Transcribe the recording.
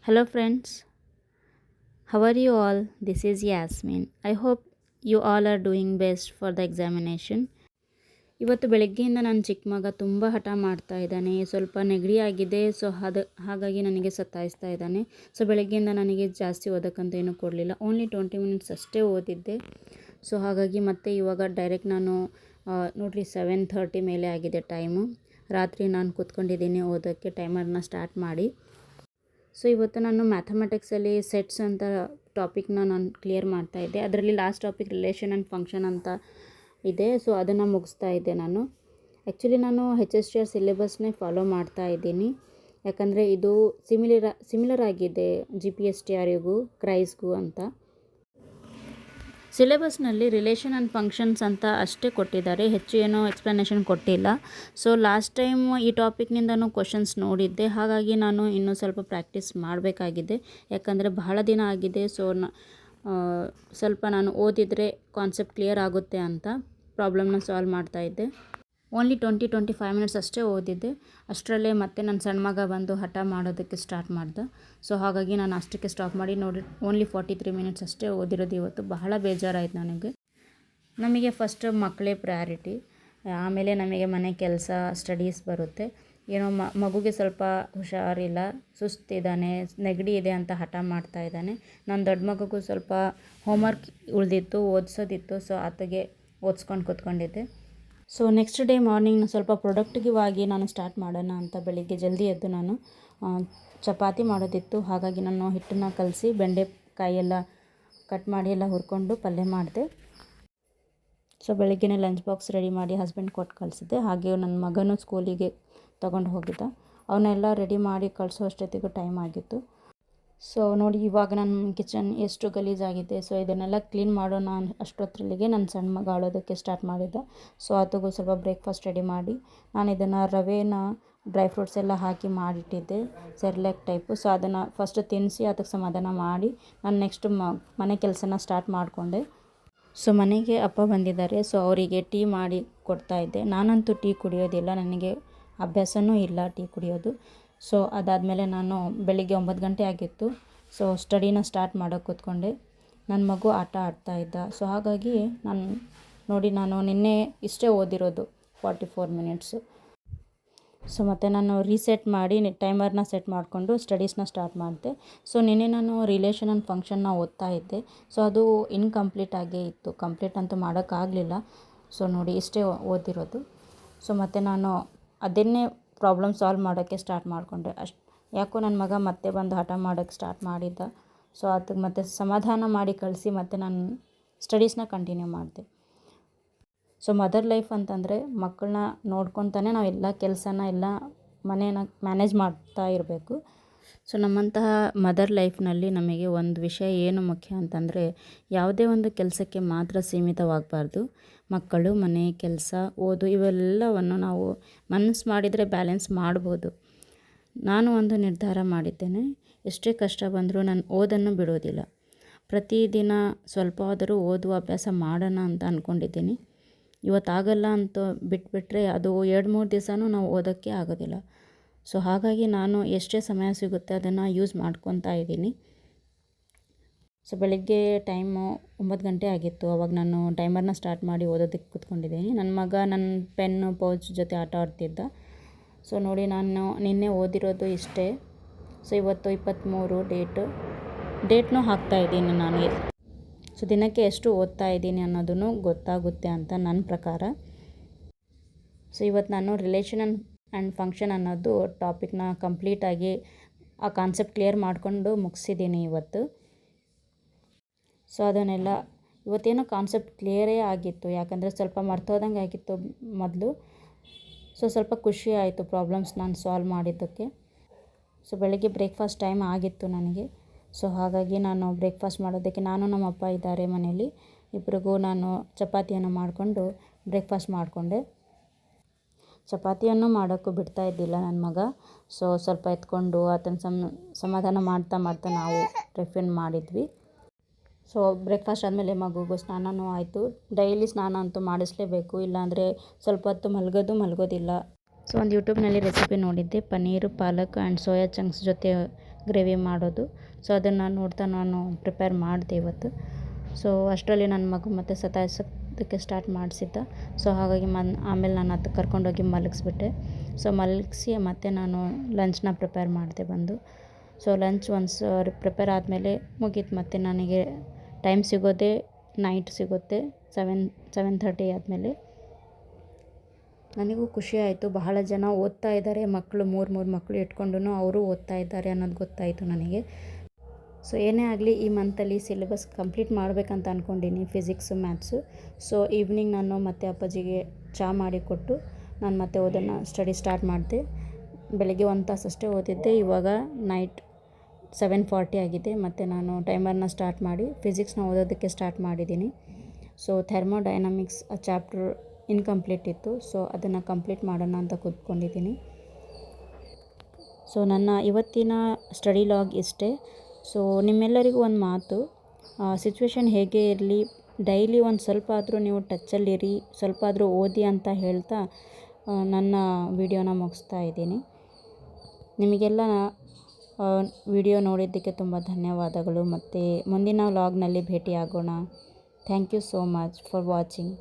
Hello, friends. How are you all? This is Yasmin. I hope you all are doing best for the examination. ಇವತ್ತು ಬೆಳಗ್ಗೆಯಿಂದ ನನ್ನ ಚಿಕ್ಕ ಮಗ ತುಂಬ ಹಠ ಮಾಡ್ತಾ ಇದ್ದಾನೆ. ಸ್ವಲ್ಪ ನೆಗಡಿ ಆಗಿದೆ. ಹಾಗಾಗಿ ನನಗೆ ಸತಾಯಿಸ್ತಾ ಇದ್ದಾನೆ. ಬೆಳಗ್ಗೆಯಿಂದ ನನಗೆ ಜಾಸ್ತಿ ಓದೋಕ್ಕಂತ ಏನೂ ಕೊಡಲಿಲ್ಲ. ಓನ್ಲಿ 20 ಮಿನಿಟ್ಸ್ ಅಷ್ಟೇ ಓದಿದ್ದೆ. ಹಾಗಾಗಿ ಮತ್ತೆ ಇವಾಗ ಡೈರೆಕ್ಟ್ ನಾನು ನೋಡಿರಿ 7:30 ಮೇಲೆ ಆಗಿದೆ ಟೈಮು. ರಾತ್ರಿ ನಾನು ಕೂತ್ಕೊಂಡಿದ್ದೀನಿ ಓದೋಕ್ಕೆ ಟೈಮರ್ನ ಸ್ಟಾರ್ಟ್ ಮಾಡಿ. ಇವತ್ತು ನಾನು ಮ್ಯಾಥಮೆಟಿಕ್ಸಲ್ಲಿ ಸೆಟ್ಸ್ ಅಂತ ಟಾಪಿಕ್ನ ನಾನು ಕ್ಲಿಯರ್ ಮಾಡ್ತಾಯಿದ್ದೆ. ಅದರಲ್ಲಿ last topic relation and function ಅಂತ ಇದೆ. ಅದನ್ನು ಮುಗಿಸ್ತಾ ಇದ್ದೆ ನಾನು. ಆ್ಯಕ್ಚುಲಿ ನಾನು HSTR ಸಿಲೆಬಸ್ನೇ ಫಾಲೋ ಮಾಡ್ತಾ ಇದ್ದೀನಿ. ಯಾಕಂದರೆ ಇದು ಸಿಮಿಲರ್ ಆಗಿದೆ GPSTRಗೂ ಕ್ರೈಸ್ಗೂ ಅಂತ. ಸಿಲೆಬಸ್ನಲ್ಲಿ ರಿಲೇಷನ್ ಆ್ಯಂಡ್ ಫಂಕ್ಷನ್ಸ್ ಅಂತ ಅಷ್ಟೇ ಕೊಟ್ಟಿದ್ದಾರೆ, ಹೆಚ್ಚು ಏನೋ ಎಕ್ಸ್ಪ್ಲನೇಷನ್ ಕೊಟ್ಟಿಲ್ಲ. ಲಾಸ್ಟ್ ಟೈಮ್ ಈ ಟಾಪಿಕ್ನಿಂದನೂ ಕ್ವಶನ್ಸ್ ನೋಡಿದ್ದೆ. ಹಾಗಾಗಿ ನಾನು ಇನ್ನೂ ಸ್ವಲ್ಪ ಪ್ರಾಕ್ಟೀಸ್ ಮಾಡಬೇಕಾಗಿದೆ. ಯಾಕಂದರೆ ಬಹಳ ದಿನ ಆಗಿದೆ. ಸ್ವಲ್ಪ ನಾನು ಓದಿದರೆ ಕಾನ್ಸೆಪ್ಟ್ ಕ್ಲಿಯರ್ ಆಗುತ್ತೆ ಅಂತ ಪ್ರಾಬ್ಲಮ್ನ ಸಾಲ್ವ್ ಮಾಡ್ತಾಯಿದ್ದೆ. ಓನ್ಲಿ 20-25 ಮಿನಿಟ್ಸ್ ಅಷ್ಟೇ ಓದಿದ್ದೆ. ಅಷ್ಟರಲ್ಲೇ ಮತ್ತೆ ನನ್ನ ಸಣ್ಣ ಮಗ ಬಂದು ಹಠ ಮಾಡೋದಕ್ಕೆ ಸ್ಟಾರ್ಟ್ ಮಾಡ್ದೆ. ಹಾಗಾಗಿ ನಾನು ಅಷ್ಟಕ್ಕೆ ಸ್ಟಾಪ್ ಮಾಡಿ ನೋಡಿ ಓನ್ಲಿ 43 ಮಿನಿಟ್ಸ್ ಅಷ್ಟೇ ಓದಿರೋದು. ಇವತ್ತು ಬಹಳ ಬೇಜಾರಾಯಿತು ನನಗೆ. ನಮಗೆ ಫಸ್ಟ್ ಮಕ್ಕಳೇ ಪ್ರಯಾರಿಟಿ, ಆಮೇಲೆ ನಮಗೆ ಮನೆ ಕೆಲಸ, ಸ್ಟಡೀಸ್ ಬರುತ್ತೆ. ಏನೋ ಮಗುಗೆ ಸ್ವಲ್ಪ ಹುಷಾರಿಲ್ಲ, ಸುಸ್ತಿದ್ದಾನೆ, ನೆಗಡಿ ಇದೆ ಅಂತ ಹಠ ಮಾಡ್ತಾ ಇದ್ದಾನೆ. ನನ್ನ ದೊಡ್ಡ ಮಗುಗೂ ಸ್ವಲ್ಪ ಹೋಮ್ವರ್ಕ್ ಉಳಿದಿತ್ತು, ಓದಿಸೋದಿತ್ತು. ಆತಗೆ ಓದಿಸ್ಕೊಂಡು ಕೂತ್ಕೊಂಡಿದ್ದೆ. ನೆಕ್ಸ್ಟ್ ಡೇ ಮಾರ್ನಿಂಗ್ ಸ್ವಲ್ಪ ಪ್ರೊಡಕ್ಟಿವ್ ಆಗಿ ನಾನು ಸ್ಟಾರ್ಟ್ ಮಾಡೋಣ ಅಂತ ಬೆಳಿಗ್ಗೆ ಜಲ್ದಿ ಎದ್ದು ನಾನು ಚಪಾತಿ ಮಾಡೋದಿತ್ತು. ಹಾಗಾಗಿ ನಾನು ಹಿಟ್ಟನ್ನು ಕಲಸಿ ಬೆಂಡೆಕಾಯಿ ಎಲ್ಲ ಕಟ್ ಮಾಡಿ ಎಲ್ಲ ಹುರ್ಕೊಂಡು ಪಲ್ಯ ಮಾಡಿದೆ. ಬೆಳಗ್ಗೆನೇ ಲಂಚ್ ಬಾಕ್ಸ್ ರೆಡಿ ಮಾಡಿ ಹಸ್ಬೆಂಡ್ ಕೊಟ್ಟು ಕಳಿಸಿದ್ದೆ. ಹಾಗೆ ನನ್ನ ಮಗನೂ ಸ್ಕೂಲಿಗೆ ತೊಗೊಂಡು ಹೋಗಿದ್ದ. ಅವನ್ನೆಲ್ಲ ರೆಡಿ ಮಾಡಿ ಕಳಿಸೋ ಅಷ್ಟೊತ್ತಿಗೂ ಟೈಮ್ ಆಗಿತ್ತು. ನೋಡಿ ಇವಾಗ ನನ್ನ ಕಿಚನ್ ಎಷ್ಟು ಗಲೀಜಾಗಿದೆ. ಇದನ್ನೆಲ್ಲ ಕ್ಲೀನ್ ಮಾಡೋಣ ಅಷ್ಟೊತ್ತರಲ್ಲಿಗೆ ನನ್ನ ಸಣ್ಣ ಮಗ ಆಳೋದಕ್ಕೆ ಸ್ಟಾರ್ಟ್ ಮಾಡಿದ್ದ. ಆತಗೂ ಸ್ವಲ್ಪ ಬ್ರೇಕ್ಫಾಸ್ಟ್ ರೆಡಿ ಮಾಡಿ ನಾನು ಇದನ್ನು ರವೆನ ಡ್ರೈ ಫ್ರೂಟ್ಸ್ ಎಲ್ಲ ಹಾಕಿ ಮಾಡಿಟ್ಟಿದ್ದೆ, ಸೆರ್ಲ್ಯಾಕ್ ಟೈಪು. ಅದನ್ನು ಫಸ್ಟ್ ತಿನ್ನಿಸಿ ಅದಕ್ಕೆ ಸಮಾಧಾನ ಮಾಡಿ ನಾನು ನೆಕ್ಸ್ಟ್ ಮನೆ ಕೆಲಸನ ಸ್ಟಾರ್ಟ್ ಮಾಡಿಕೊಂಡೆ. ಮನೆಗೆ ಅಪ್ಪ ಬಂದಿದ್ದಾರೆ. ಅವರಿಗೆ ಟೀ ಮಾಡಿ ಕೊಡ್ತಾಯಿದ್ದೆ. ನಾನಂತೂ ಟೀ ಕುಡಿಯೋದಿಲ್ಲ, ನನಗೆ ಅಭ್ಯಾಸವೂ ಇಲ್ಲ ಟೀ ಕುಡಿಯೋದು. ಅದಾದಮೇಲೆ ನಾನು ಬೆಳಿಗ್ಗೆ 9 ಗಂಟೆ ಆಗಿತ್ತು. ಸ್ಟಡಿನ ಸ್ಟಾರ್ಟ್ ಮಾಡೋಕ್ಕೆ ಕೂತ್ಕೊಂಡೆ. ನನ್ನ ಮಗು ಆಟ ಆಡ್ತಾಯಿದ್ದ. ಹಾಗಾಗಿ ನಾನು ನಿನ್ನೆ ಇಷ್ಟೇ ಓದಿರೋದು 44 ಮಿನಿಟ್ಸು. ಮತ್ತು ನಾನು ರೀಸೆಟ್ ಮಾಡಿ ಟೈಮರ್ನ ಸೆಟ್ ಮಾಡಿಕೊಂಡು ಸ್ಟಡೀಸ್ನ ಸ್ಟಾರ್ಟ್ ಮಾಡಿದೆ. ನಿನ್ನೆ ನಾನು ರಿಲೇಷನ್ ಆ್ಯಂಡ್ ಫಂಕ್ಷನ್ನ ಓದ್ತಾ ಇದ್ದೆ. ಅದು ಇನ್ಕಂಪ್ಲೀಟ್ ಆಗೇ ಇತ್ತು, ಕಂಪ್ಲೀಟ್ ಅಂತೂ ಮಾಡೋಕ್ಕಾಗಲಿಲ್ಲ. ನೋಡಿ ಇಷ್ಟೇ ಓದಿರೋದು. ಮತ್ತು ನಾನು ಅದನ್ನೇ ಪ್ರಾಬ್ಲಮ್ ಸಾಲ್ವ್ ಮಾಡೋಕ್ಕೆ ಸ್ಟಾರ್ಟ್ ಮಾಡಿಕೊಂಡೆ. ಯಾಕೋ ನನ್ನ ಮಗ ಮತ್ತೆ ಬಂದು ಹಠ ಮಾಡೋಕ್ಕೆ ಸ್ಟಾರ್ಟ್ ಮಾಡಿದ್ದ. ಅದಕ್ಕೆ ಮತ್ತೆ ಸಮಾಧಾನ ಮಾಡಿ ಕಳಿಸಿ ಮತ್ತೆ ನಾನು ಸ್ಟಡೀಸ್ನ ಕಂಟಿನ್ಯೂ ಮಾಡಿದೆ. ಮದರ್ ಲೈಫ್ ಅಂತಂದರೆ ಮಕ್ಕಳನ್ನ ನೋಡ್ಕೊತಾನೆ ನಾವು ಎಲ್ಲ ಕೆಲಸನ ಎಲ್ಲ ಮನೇನ ಮ್ಯಾನೇಜ್ ಮಾಡ್ತಾ ಇರಬೇಕು. ನಮ್ಮಂತಹ ಮದರ್ ಲೈಫ್ನಲ್ಲಿ ನಮಗೆ ಒಂದು ವಿಷಯ ಏನು ಮುಖ್ಯ ಅಂತಂದರೆ ಯಾವುದೇ ಒಂದು ಕೆಲಸಕ್ಕೆ ಮಾತ್ರ ಸೀಮಿತವಾಗಬಾರ್ದು. ಮಕ್ಕಳು, ಮನೆ ಕೆಲಸ, ಓದು ಇವೆಲ್ಲವನ್ನು ನಾವು ಮನಸ್ಸು ಮಾಡಿದರೆ ಬ್ಯಾಲೆನ್ಸ್ ಮಾಡ್ಬೋದು. ನಾನು ಒಂದು ನಿರ್ಧಾರ ಮಾಡಿದ್ದೇನೆ, ಎಷ್ಟೇ ಕಷ್ಟ ಬಂದರೂ ನಾನು ಓದನ್ನು ಬಿಡೋದಿಲ್ಲ. ಪ್ರತಿದಿನ ಸ್ವಲ್ಪ ಆದರೂ ಓದುವ ಅಭ್ಯಾಸ ಮಾಡೋಣ ಅಂತ ಅಂದ್ಕೊಂಡಿದ್ದೀನಿ. ಇವತ್ತಾಗಲ್ಲ ಅಂತ ಬಿಟ್ಬಿಟ್ರೆ ಅದು 2-3 ದಿವಸನೂ ನಾವು ಓದೋಕ್ಕೆ ಆಗೋದಿಲ್ಲ. ಹಾಗಾಗಿ ನಾನು ಎಷ್ಟೇ ಸಮಯ ಸಿಗುತ್ತೆ ಅದನ್ನು ಯೂಸ್ ಮಾಡ್ಕೊತಾ ಇದ್ದೀನಿ. ಬೆಳಗ್ಗೆ ಟೈಮು 9 ಗಂಟೆ ಆಗಿತ್ತು. ಅವಾಗ ನಾನು ಟೈಮರ್ನ ಸ್ಟಾರ್ಟ್ ಮಾಡಿ ಓದೋದಕ್ಕೆ ಕೂತ್ಕೊಂಡಿದ್ದೀನಿ. ನನ್ನ ಮಗ ನನ್ನ ಪೆನ್ನು ಪೌಚ್ ಜೊತೆ ಆಟ ಆಡ್ತಿದ್ದ. ನೋಡಿ ನಾನು ನಿನ್ನೆ ಓದಿರೋದು ಇಷ್ಟೇ. ಇವತ್ತು 23 ಡೇಟ್ನೂ ಹಾಕ್ತಾಯಿದ್ದೀನಿ ನಾನು. ದಿನಕ್ಕೆ ಎಷ್ಟು ಓದ್ತಾ ಇದ್ದೀನಿ ಅನ್ನೋದನ್ನು ಗೊತ್ತಾಗುತ್ತೆ ಅಂತ ನನ್ನ ಪ್ರಕಾರ. ಇವತ್ತು ನಾನು ರಿಲೇಷನ್ ಆ್ಯಂಡ್ ಫಂಕ್ಷನ್ ಅನ್ನೋದು ಟಾಪಿಕ್ನ ಕಂಪ್ಲೀಟಾಗಿ ಆ ಕಾನ್ಸೆಪ್ಟ್ ಕ್ಲಿಯರ್ ಮಾಡಿಕೊಂಡು ಮುಗಿಸಿದ್ದೀನಿ ಇವತ್ತು. ಅದನ್ನೆಲ್ಲ ಇವತ್ತೇನೋ ಕಾನ್ಸೆಪ್ಟ್ ಕ್ಲಿಯರೇ ಆಗಿತ್ತು, ಯಾಕಂದರೆ ಸ್ವಲ್ಪ ಮರ್ತೋದಂಗೆ ಆಗಿತ್ತು ಮೊದಲು. ಸ್ವಲ್ಪ ಖುಷಿ ಆಯಿತು ಪ್ರಾಬ್ಲಮ್ಸ್ ನಾನು ಸಾಲ್ವ್ ಮಾಡಿದ್ದಕ್ಕೆ. ಬೆಳಗ್ಗೆ ಬ್ರೇಕ್ಫಾಸ್ಟ್ ಟೈಮ್ ಆಗಿತ್ತು ನನಗೆ. ಹಾಗಾಗಿ ನಾನು ಬ್ರೇಕ್ಫಾಸ್ಟ್ ಮಾಡೋದಕ್ಕೆ ನಾನು ನಮ್ಮ ಅಪ್ಪ ಇದ್ದಾರೆ ಮನೇಲಿ, ಇಬ್ಬರಿಗೂ ನಾನು ಚಪಾತಿಯನ್ನು ಮಾಡಿಕೊಂಡು ಬ್ರೇಕ್ಫಾಸ್ಟ್ ಮಾಡಿಕೊಂಡೆ. ಚಪಾತಿಯನ್ನು ಮಾಡೋಕ್ಕೂ ಬಿಡ್ತಾ ಇದ್ದಿಲ್ಲ ನನ್ನ ಮಗ. ಸ್ವಲ್ಪ ಎತ್ಕೊಂಡು ಆತನ ಸಮಾಧಾನ ಮಾಡ್ತಾ ನಾವು ಟಿಫಿನ್ ಮಾಡಿದ್ವಿ. ಬ್ರೇಕ್ಫಾಸ್ಟ್ ಆದಮೇಲೆ ಮಗುಗೂ ಸ್ನಾನನೂ ಆಯಿತು. ಡೈಲಿ ಸ್ನಾನ ಅಂತೂ ಮಾಡಿಸಲೇಬೇಕು, ಇಲ್ಲಾಂದರೆ ಸ್ವಲ್ಪ ಹೊತ್ತು ಮಲಗೋದಿಲ್ಲ. ಒಂದು ಯೂಟ್ಯೂಬ್ನಲ್ಲಿ ರೆಸಿಪಿ ನೋಡಿದ್ದೆ, ಪನ್ನೀರು, ಪಾಲಕ್ ಆ್ಯಂಡ್ ಸೋಯಾ ಚಂಕ್ಸ್ ಜೊತೆ ಗ್ರೇವಿ ಮಾಡೋದು. ಸೊ ಅದನ್ನು ನೋಡ್ತಾ ನಾನು ಪ್ರಿಪೇರ್ ಮಾಡಿದೆ ಇವತ್ತು. ಸೊ ಅಷ್ಟರಲ್ಲಿ ನನ್ನ ಮಗು ಮತ್ತೆ ಸತಾಯಿಸೋದಕ್ಕೆ ಸ್ಟಾರ್ಟ್ ಮಾಡಿಸಿದ್ದ. ಸೊ ಹಾಗಾಗಿ ಆಮೇಲೆ ನಾನು ಅದು ಕರ್ಕೊಂಡೋಗಿ ಮಲಗಿಸ್ಬಿಟ್ಟೆ. ಸೊ ಮಲಗಿಸಿ ಮತ್ತೆ ನಾನು ಲಂಚ್ನ ಪ್ರಿಪೇರ್ ಮಾಡಿದೆ ಬಂದು. ಸೊ ಲಂಚ್ ಒನ್ಸ್ ಪ್ರಿಪೇರ್ ಆದಮೇಲೆ ಮುಗೀತು. ಮತ್ತು ನನಗೆ ಟೈಮ್ ಸಿಗೋದೇ ನೈಟ್ ಸಿಗುತ್ತೆ 7:30 ಆದಮೇಲೆ. ನನಗೂ ಖುಷಿ ಆಯಿತು, ಬಹಳ ಜನ ಓದ್ತಾ ಇದ್ದಾರೆ, ಮಕ್ಕಳು 3 ಮಕ್ಕಳು ಇಟ್ಕೊಂಡು ಅವರು ಓದ್ತಾ ಇದ್ದಾರೆ ಅನ್ನೋದು ಗೊತ್ತಾಯಿತು ನನಗೆ. ಸೊ ಏನೇ ಆಗಲಿ ಈ ಮಂತಲ್ಲಿ ಸಿಲೆಬಸ್ ಕಂಪ್ಲೀಟ್ ಮಾಡಬೇಕಂತ ಅಂದ್ಕೊಂಡೀನಿ, ಫಿಸಿಕ್ಸು ಮ್ಯಾಥ್ಸು. ಸೊ ಈವ್ನಿಂಗ್ ನಾನು ಮತ್ತೆ ಅಪ್ಪಾಜಿಗೆ ಚಹಾ ಮಾಡಿಕೊಟ್ಟು ನಾನು ಮತ್ತೆ ಓದೋನ್ನು ಸ್ಟಡಿ ಸ್ಟಾರ್ಟ್ ಮಾಡಿದೆ. ಬೆಳಗ್ಗೆ 1 ತಾಸು ಅಷ್ಟೇ ಓದಿದ್ದೆ. ಇವಾಗ ನೈಟ್ 7:40 ಆಗಿದೆ. ಮತ್ತು ನಾನು ಟೈಮರ್ನ ಸ್ಟಾರ್ಟ್ ಮಾಡಿ ಫಿಸಿಕ್ಸ್ನ ಓದೋದಕ್ಕೆ ಸ್ಟಾರ್ಟ್ ಮಾಡಿದ್ದೀನಿ. ಸೊ ಥರ್ಮೋಡೈನಮಿಕ್ಸ್ ಚಾಪ್ಟರ್ ಇನ್ಕಂಪ್ಲೀಟ್ ಇತ್ತು. ಸೊ ಅದನ್ನು ಕಂಪ್ಲೀಟ್ ಮಾಡೋಣ ಅಂತ ಕೂತ್ಕೊಂಡಿದ್ದೀನಿ. ಸೊ ನನ್ನ ಇವತ್ತಿನ ಸ್ಟಡಿ ಲಾಗ್ ಇಷ್ಟೇ. ಸೊ ನಿಮ್ಮೆಲ್ಲರಿಗೂ ಒಂದು ಮಾತು, ಸಿಚುವೇಶನ್ ಹೇಗೆ ಇರಲಿ ಡೈಲಿ ಒಂದು ಸ್ವಲ್ಪ ಆದರೂ ನೀವು ಟಚ್ಚಲ್ಲಿರಿ, ಸ್ವಲ್ಪ ಆದರೂ ಓದಿ ಅಂತ ಹೇಳ್ತಾ ನನ್ನ ವಿಡಿಯೋನ ಮುಗಿಸ್ತಾ ಇದ್ದೀನಿ. ನಿಮಗೆಲ್ಲ ವಿಡಿಯೋ ನೋಡಿದ್ದಕ್ಕೆ ತುಂಬ ಧನ್ಯವಾದಗಳು. ಮತ್ತು ಮುಂದಿನ ವ್ಲಾಗ್ನಲ್ಲಿ ಭೇಟಿಯಾಗೋಣ. Thank you so much for watching.